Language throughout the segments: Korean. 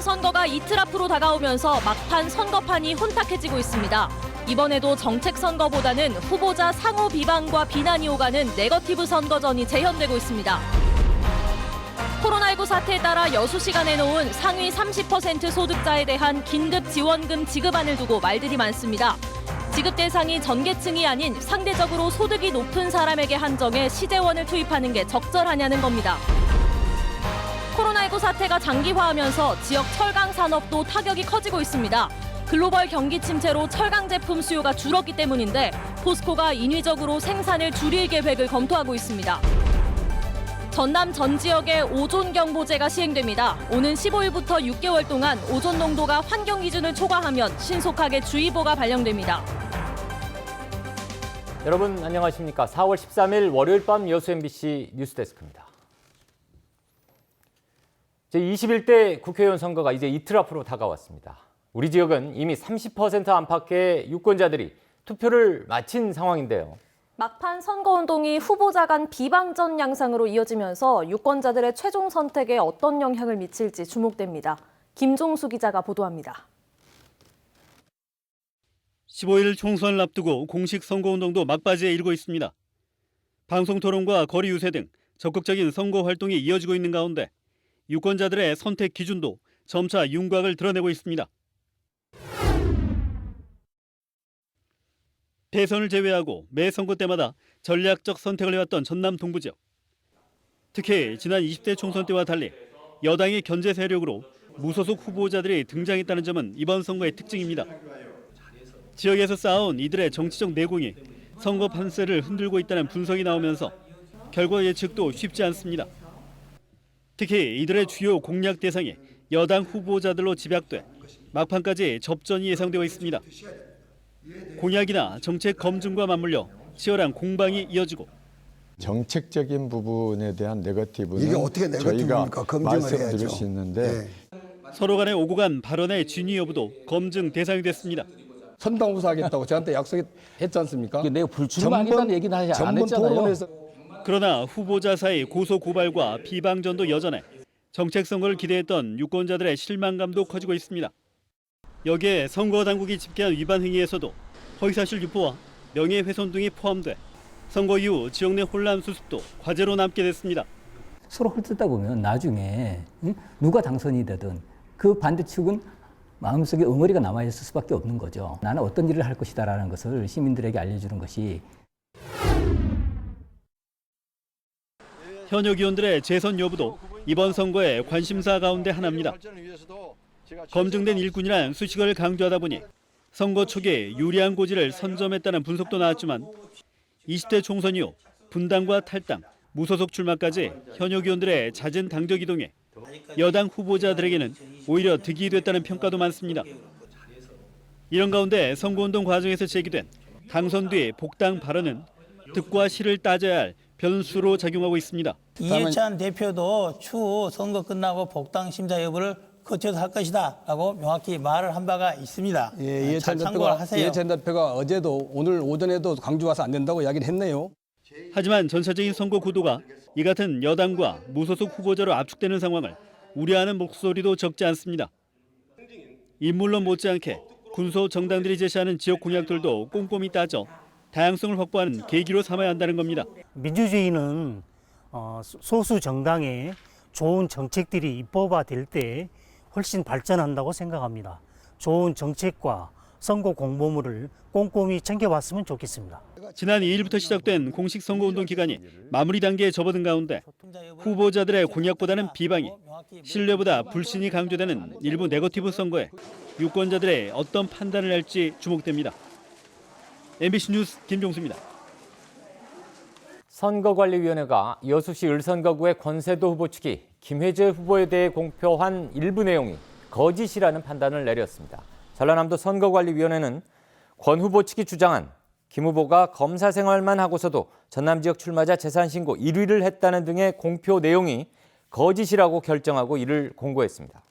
국회의원 선거가 이틀 앞으로 다가오면서 막판 선거판이 혼탁해지고 있습니다. 이번에도 정책 선거보다는 후보자 상호 비방과 비난이 오가는 네거티브 선거전이 재현되고 있습니다. 코로나19 사태에 따라 여수시가 내놓은 상위 30% 소득자에 대한 긴급 지원금 지급안을 두고 말들이 많습니다. 지급 대상이 전 계층이 아닌 상대적으로 소득이 높은 사람에게 한정해 시재원을 투입하는 게 적절하냐는 겁니다. 코로나19 사태가 장기화하면서 지역 철강 산업도 타격이 커지고 있습니다. 글로벌 경기 침체로 철강 제품 수요가 줄었기 때문인데 포스코가 인위적으로 생산을 줄일 계획을 검토하고 있습니다. 전남 전 지역에 오존 경보제가 시행됩니다. 오는 15일부터 6개월 동안 오존 농도가 환경 기준을 초과하면 신속하게 주의보가 발령됩니다. 여러분 안녕하십니까? 4월 13일 월요일 밤 여수 MBC 뉴스데스크입니다. 제21대 국회의원 선거가 이제 이틀 앞으로 다가왔습니다. 우리 지역은 이미 30% 안팎의 유권자들이 투표를 마친 상황인데요. 막판 선거운동이 후보자 간 비방전 양상으로 이어지면서 유권자들의 최종 선택에 어떤 영향을 미칠지 주목됩니다. 김종수 기자가 보도합니다. 15일 총선을 앞두고 공식 선거운동도 막바지에 이르고 있습니다. 방송토론과 거리 유세 등 적극적인 선거 활동이 이어지고 있는 가운데 유권자들의 선택 기준도 점차 윤곽을 드러내고 있습니다. 대선을 제외하고 매 선거 때마다 전략적 선택을 해왔던 전남 동부 지역. 특히 지난 20대 총선 때와 달리 여당의 견제 세력으로 무소속 후보자들이 등장했다는 점은 이번 선거의 특징입니다. 지역에서 쌓아온 이들의 정치적 내공이 선거 판세를 흔들고 있다는 분석이 나오면서 결과 예측도 쉽지 않습니다. 특히 이들의 주요 공략 대상이 여당 후보자들로 집약돼 막판까지 접전이 예상되어 있습니다. 공약이나 정책 검증과 맞물려 치열한 공방이 이어지고 정책적인 부분에 대한 네거티브는 이게 어떻게 네거티브입니까? 저희가 검증을 말씀드릴 해야죠. 수 있는데 네. 서로 간의 오고 간 발언의 진위 여부도 검증 대상이 됐습니다. 선당후사 하겠다고 저한테 약속했지 않습니까? 내가 불출마하겠다는 얘기는 안 전문 했잖아요. 토론에서 그러나 후보자 사이 고소 고발과 비방전도 여전해 정책 선거를 기대했던 유권자들의 실망감도 커지고 있습니다. 여기에 선거 당국이 집계한 위반 행위에서도 허위사실 유포와 명예훼손 등이 포함돼 선거 이후 지역 내 혼란 수습도 과제로 남게 됐습니다. 서로 헐뜯다 보면 나중에 누가 당선이 되든 그 반대측은 마음속에 응어리가 남아있을 수밖에 없는 거죠. 나는 어떤 일을 할 것이다라는 것을 시민들에게 알려주는 것이. 현역 의원들의 재선 여부도 이번 선거의 관심사 가운데 하나입니다. 검증된 일꾼이란 수식어를 강조하다 보니 선거 초기에 유리한 고지를 선점했다는 분석도 나왔지만 20대 총선 이후 분당과 탈당, 무소속 출마까지 현역 의원들의 잦은 당적 이동에 여당 후보자들에게는 오히려 득이 됐다는 평가도 많습니다. 이런 가운데 선거운동 과정에서 제기된 당선 뒤 복당 발언은 득과 실을 따져야 할 변수로 작용하고 있습니다. 이해찬 대표도 추후 선거 끝나고 복당 심사 여부를 거쳐서 할 것이다라고 명확히 말을 한 바가 있습니다. 예, 잘 참고를 하세요. 이해찬 대표가 어제도 오늘 오전에도 광주 와서 안 된다고 이야기를 했네요. 하지만 전체적인 선거 구도가 이 같은 여당과 무소속 후보자로 압축되는 상황을 우려하는 목소리도 적지 않습니다. 인물론 못지않게 군소 정당들이 제시하는 지역 공약들도 꼼꼼히 따져 다양성을 확보하는 계기로 삼아야 한다는 겁니다. 민주주의는 소수 정당의 좋은 정책들이 입법화될 때 훨씬 발전한다고 생각합니다. 좋은 정책과 선거 공보물을 꼼꼼히 챙겨봤으면 좋겠습니다. 지난 2일부터 시작된 공식 선거운동 기간이 마무리 단계에 접어든 가운데 후보자들의 공약보다는 비방이, 신뢰보다 불신이 강조되는 일부 네거티브 선거에 유권자들의 어떤 판단을 할지 주목됩니다. MBC 뉴스 김종수입니다. 선거관리위원회가 여수시 을선거구의 권세도 후보 측이 김혜재 후보에 대해 공표한 일부 내용이 거짓이라는 판단을 내렸습니다. 전라남도 선거관리위원회는 권 후보 측이 주장한 김 후보가 검사 생활만 하고서도 전남 지역 출마자 재산 신고 1위를 했다는 등의 공표 내용이 거짓이라고 결정하고 이를 공고했습니다.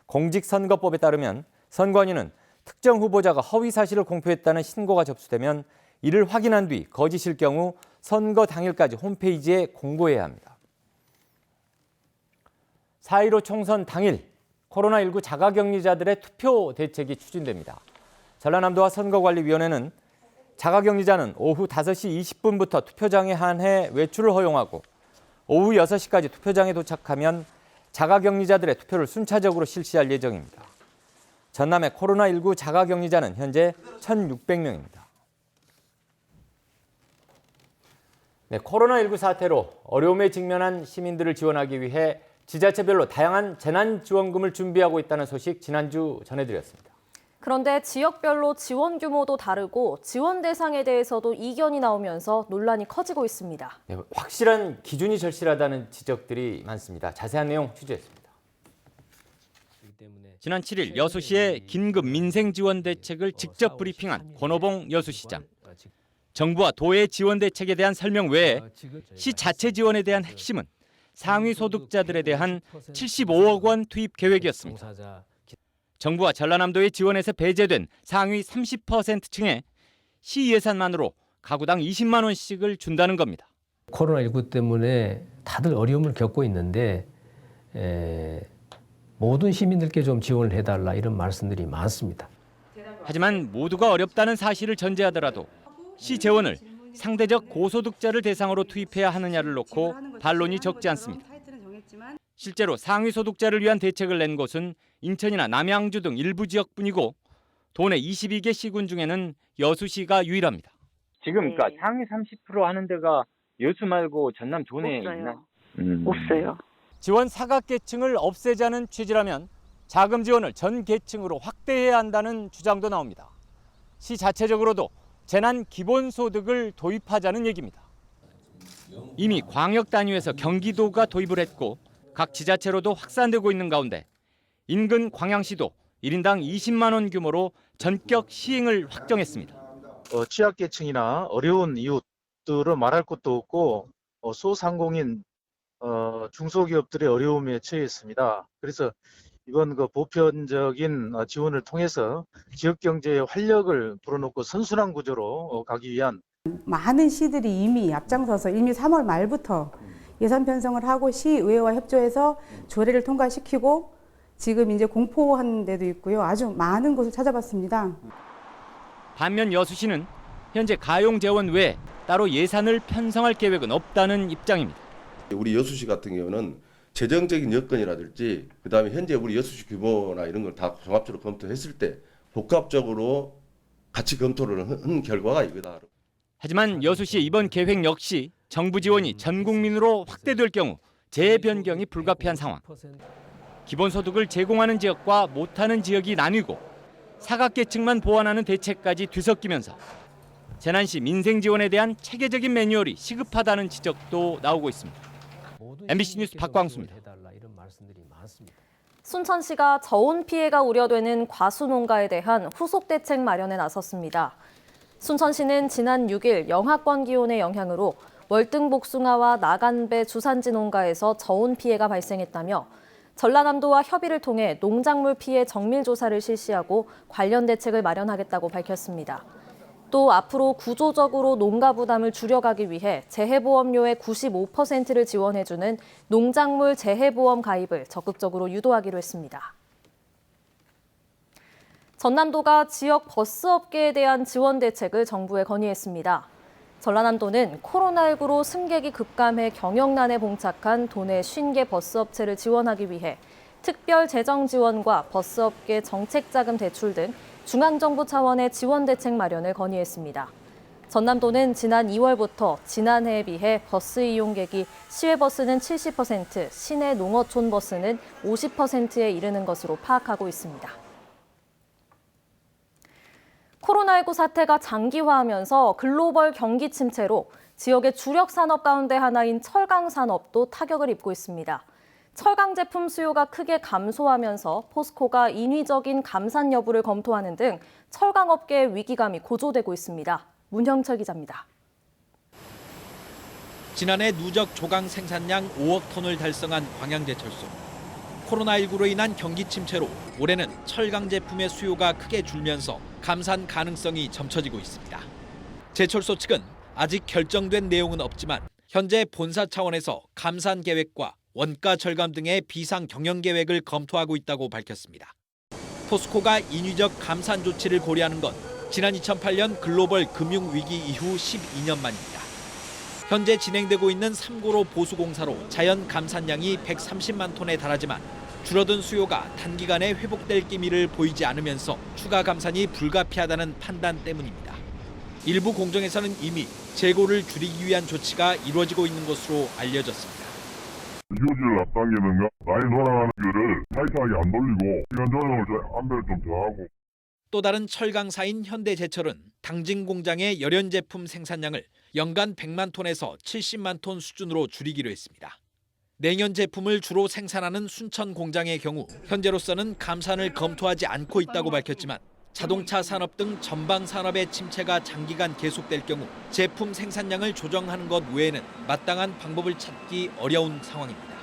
공직선거법에 따르면 선관위는 특정 후보자가 허위 사실을 공표했다는 신고가 접수되면 이를 확인한 뒤 거짓일 경우 선거 당일까지 홈페이지에 공고해야 합니다. 4.15 총선 당일 코로나19 자가격리자들의 투표 대책이 추진됩니다. 전라남도와 선거관리위원회는 자가격리자는 오후 5시 20분부터 투표장에 한해 외출을 허용하고 오후 6시까지 투표장에 도착하면 자가격리자들의 투표를 순차적으로 실시할 예정입니다. 전남의 코로나19 자가격리자는 현재 1,600명입니다. 네, 코로나19 사태로 어려움에 직면한 시민들을 지원하기 위해 지자체별로 다양한 재난지원금을 준비하고 있다는 소식 지난주 전해드렸습니다. 그런데 지역별로 지원 규모도 다르고 지원 대상에 대해서도 이견이 나오면서 논란이 커지고 있습니다. 네, 확실한 기준이 절실하다는 지적들이 많습니다. 자세한 내용 취재했습니다. 지난 7일 여수시의 긴급 민생 지원 대책을 직접 브리핑한 권오봉 여수시장. 정부와 도의 지원 대책에 대한 설명 외에 시 자체 지원에 대한 핵심은 상위 소득자들에 대한 75억 원 투입 계획이었습니다. 정부와 전라남도의 지원에서 배제된 상위 30%층에 시 예산만으로 가구당 20만 원씩을 준다는 겁니다. 코로나19 때문에 다들 어려움을 겪고 있는데 모든 시민들께 좀 지원을 해달라 이런 말씀들이 많습니다. 하지만 모두가 어렵다는 사실을 전제하더라도 시 재원을 상대적 고소득자를 대상으로 투입해야 하느냐를 놓고 반론이 적지 않습니다. 실제로 상위 소득자를 위한 대책을 낸 곳은 인천이나 남양주 등 일부 지역뿐이고 도내 22개 시군 중에는 여수시가 유일합니다. 지금 그러니까 상위 30% 하는 데가 여수 말고 전남 도내에 있나? 없어요. 지원 사각계층을 없애자는 취지라면 자금 지원을 전 계층으로 확대해야 한다는 주장도 나옵니다. 시 자체적으로도 재난 기본소득을 도입하자는 얘기입니다. 이미 광역 단위에서 경기도가 도입을 했고 각 지자체로도 확산되고 있는 가운데 인근 광양시도 1인당 20만 원 규모로 전격 시행을 확정했습니다. 취약계층이나 어려운 이웃들은 말할 것도 없고 소상공인 중소기업들의 어려움에 처해 있습니다. 그래서 이번 보편적인 지원을 통해서 지역 경제에 활력을 불어넣고 선순환 구조로 가기 위한 많은 시들이 이미 앞장서서 이미 3월 말부터 예산 편성을 하고 시의회와 협조해서 조례를 통과시키고 지금 이제 공포한 데도 있고요. 아주 많은 곳을 찾아봤습니다. 반면 여수시는 현재 가용 재원 외에 따로 예산을 편성할 계획은 없다는 입장입니다. 우리 여수시 같은 경우는 재정적인 여건이라든지 그다음에 현재 우리 여수시 규모나 이런 걸 다 종합적으로 검토했을 때 복합적으로 같이 검토를 한 결과가 이거다. 하지만 여수시의 이번 계획 역시 정부 지원이 전 국민으로 확대될 경우 재변경이 불가피한 상황. 기본소득을 제공하는 지역과 못하는 지역이 나뉘고 사각계층만 보완하는 대책까지 뒤섞이면서 재난시 민생 지원에 대한 체계적인 매뉴얼이 시급하다는 지적도 나오고 있습니다. MBC 뉴스 박광수입니다. 순천시가 저온 피해가 우려되는 과수 농가에 대한 후속 대책 마련에 나섰습니다. 순천시는 지난 6일 영하권 기온의 영향으로 월등 복숭아와 나간배 주산지 농가에서 저온 피해가 발생했다며 전라남도와 협의를 통해 농작물 피해 정밀 조사를 실시하고 관련 대책을 마련하겠다고 밝혔습니다. 또 앞으로 구조적으로 농가 부담을 줄여가기 위해 재해보험료의 95%를 지원해주는 농작물 재해보험 가입을 적극적으로 유도하기로 했습니다. 전남도가 지역 버스 업계에 대한 지원 대책을 정부에 건의했습니다. 전라남도는 코로나19로 승객이 급감해 경영난에 봉착한 도내 50개 버스 업체를 지원하기 위해 특별 재정 지원과 버스업계 정책자금 대출 등 중앙정부 차원의 지원 대책 마련을 건의했습니다. 전남도는 지난 2월부터 지난해에 비해 버스 이용객이 시외버스는 70%, 시내 농어촌 버스는 50%에 이르는 것으로 파악하고 있습니다. 코로나19 사태가 장기화하면서 글로벌 경기 침체로 지역의 주력 산업 가운데 하나인 철강 산업도 타격을 입고 있습니다. 철강 제품 수요가 크게 감소하면서 포스코가 인위적인 감산 여부를 검토하는 등 철강업계의 위기감이 고조되고 있습니다. 문형철 기자입니다. 지난해 누적 조강 생산량 5억 톤을 달성한 광양제철소. 코로나19로 인한 경기 침체로 올해는 철강 제품의 수요가 크게 줄면서 감산 가능성이 점쳐지고 있습니다. 제철소 측은 아직 결정된 내용은 없지만 현재 본사 차원에서 감산 계획과 원가 절감 등의 비상 경영 계획을 검토하고 있다고 밝혔습니다. 포스코가 인위적 감산 조치를 고려하는 건 지난 2008년 글로벌 금융위기 이후 12년 만입니다. 현재 진행되고 있는 3고로 보수공사로 자연 감산량이 130만 톤에 달하지만 줄어든 수요가 단기간에 회복될 기미를 보이지 않으면서 추가 감산이 불가피하다는 판단 때문입니다. 일부 공정에서는 이미 재고를 줄이기 위한 조치가 이루어지고 있는 것으로 알려졌습니다. 휴지를 앞당기는가 많이 돌아가는 뷰를 타이트하게 안 돌리고 시간 조정을 안배를 좀 더 하고. 또 다른 철강사인 현대제철은 당진 공장의 열연 제품 생산량을 연간 100만 톤에서 70만 톤 수준으로 줄이기로 했습니다. 냉연 제품을 주로 생산하는 순천 공장의 경우 현재로서는 감산을 검토하지 않고 있다고 밝혔지만 자동차 산업 등 전방 산업의 침체가 장기간 계속될 경우 제품 생산량을 조정하는 것 외에는 마땅한 방법을 찾기 어려운 상황입니다.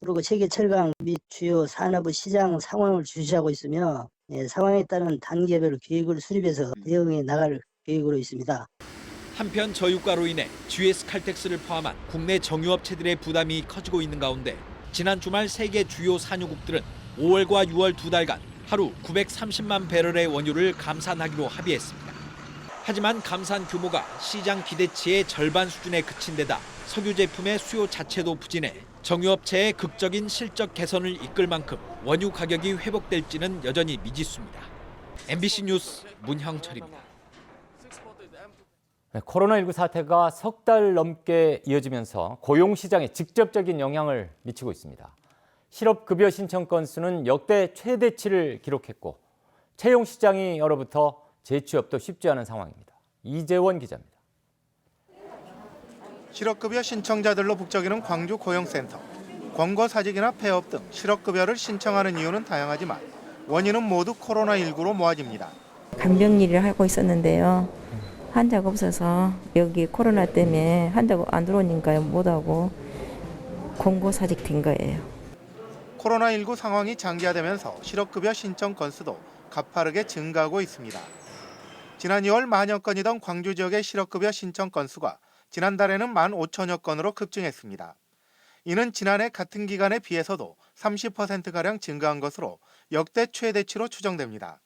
그리고 세계 철강 및 주요 산업의 시장 상황을 주시하고 있으며 상황에 따른 단계별 계획을 수립해서 대응해 나갈 계획으로 있습니다. 한편 저유가로 인해 GS 칼텍스를 포함한 국내 정유업체들의 부담이 커지고 있는 가운데 지난 주말 세계 주요 산유국들은 5월과 6월 두 달간 하루 930만 배럴의 원유를 감산하기로 합의했습니다. 하지만 감산 규모가 시장 기대치의 절반 수준에 그친 데다 석유 제품의 수요 자체도 부진해 정유업체의 극적인 실적 개선을 이끌 만큼 원유 가격이 회복될지는 여전히 미지수입니다. MBC 뉴스 문형철입니다. 코로나19 사태가 석 달 넘게 이어지면서 고용시장에 직접적인 영향을 미치고 있습니다. 실업급여 신청 건수는 역대 최대치를 기록했고 채용시장이 얼어붙어 재취업도 쉽지 않은 상황입니다. 이재원 기자입니다. 실업급여 신청자들로 북적이는 광주 고용센터. 권고사직이나 폐업 등 실업급여를 신청하는 이유는 다양하지만 원인은 모두 코로나19로 모아집니다. 간병 일을 하고 있었는데요. 환자가 없어서 여기 코로나 때문에 환자가 안 들어오니까 못하고 권고사직 된 거예요. 코로나19 상황이 장기화되면서 실업급여 신청 건수도 가파르게 증가하고 있습니다. 지난 2월 만여 건이던 광주 지역의 실업급여 신청 건수가 지난달에는 15,000여 건으로 급증했습니다. 이는 지난해 같은 기간에 비해서도 30%가량 증가한 것으로 역대 최대치로 추정됩니다.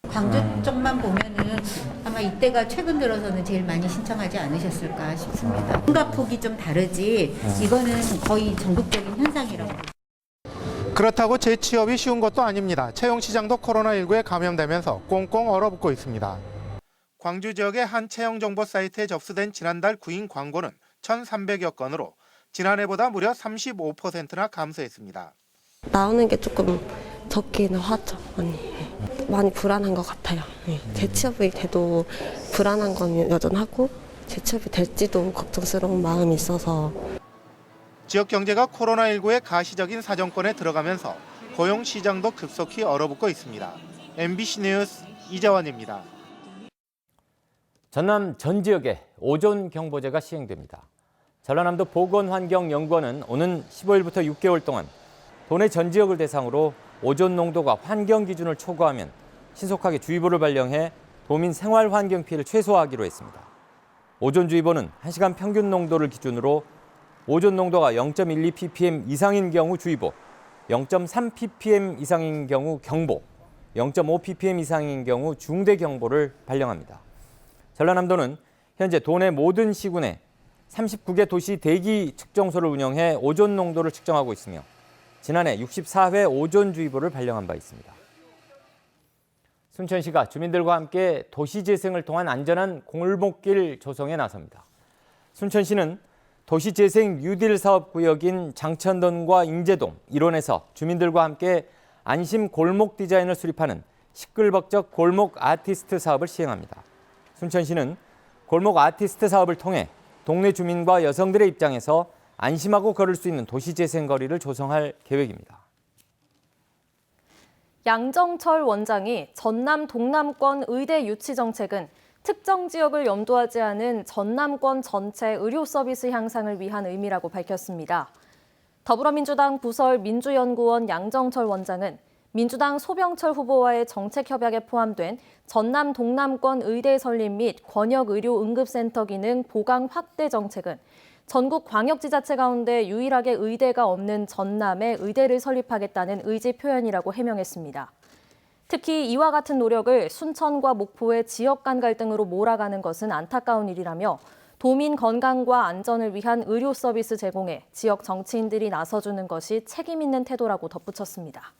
광주 쪽만 보면은 아마 이때가 최근 들어서는 제일 많이 신청하지 않으셨을까 싶습니다. 생각폭이 좀 다르지 이거는 거의 전국적인 현상이라고. 그렇다고 재취업이 쉬운 것도 아닙니다. 채용시장도 코로나19에 감염되면서 꽁꽁 얼어붙고 있습니다. 광주 지역의 한 채용정보 사이트에 접수된 지난달 구인 광고는 1,300여 건으로 지난해보다 무려 35%나 감소했습니다. 나오는 게 조금 적기는 하죠. 많이 불안한 것 같아요. 재취업이 돼도 불안한 건 여전하고 재취업이 될지도 걱정스러운 마음이 있어서. 지역 경제가 코로나19의 가시적인 사정권에 들어가면서 고용 시장도 급속히 얼어붙고 있습니다. MBC 뉴스 이재원입니다. 전남 전 지역에 오존 경보제가 시행됩니다. 전라남도 보건환경연구원은 오는 15일부터 6개월 동안 도내 전 지역을 대상으로 오존 농도가 환경 기준을 초과하면 신속하게 주의보를 발령해 도민 생활 환경 피해를 최소화하기로 했습니다. 오존주의보는 1시간 평균 농도를 기준으로 오존 농도가 0.12 ppm 이상인 경우 주의보, 0.3 ppm 이상인 경우 경보, 0.5 ppm 이상인 경우 중대 경보를 발령합니다. 전라남도는 현재 도내 모든 시군에 39개 도시 대기 측정소를 운영해 오존 농도를 측정하고 있으며 지난해 64회 오존주의보를 발령한 바 있습니다. 순천시가 주민들과 함께 도시재생을 통한 안전한 골목길 조성에 나섭니다. 순천시는 도시재생 뉴딜 사업구역인 장천동과 인제동, 일원에서 주민들과 함께 안심 골목 디자인을 수립하는 시끌벅적 골목 아티스트 사업을 시행합니다. 순천시는 골목 아티스트 사업을 통해 동네 주민과 여성들의 입장에서 안심하고 걸을 수 있는 도시재생 거리를 조성할 계획입니다. 양정철 원장이 전남 동남권 의대 유치 정책은 특정 지역을 염두하지 않은 전남권 전체 의료 서비스 향상을 위한 의미라고 밝혔습니다. 더불어민주당 부설 민주연구원 양정철 원장은 민주당 소병철 후보와의 정책 협약에 포함된 전남 동남권 의대 설립 및 권역의료응급센터 기능 보강 확대 정책은 전국 광역지자체 가운데 유일하게 의대가 없는 전남에 의대를 설립하겠다는 의지 표현이라고 해명했습니다. 특히 이와 같은 노력을 순천과 목포의 지역 간 갈등으로 몰아가는 것은 안타까운 일이라며 도민 건강과 안전을 위한 의료 서비스 제공에 지역 정치인들이 나서주는 것이 책임 있는 태도라고 덧붙였습니다.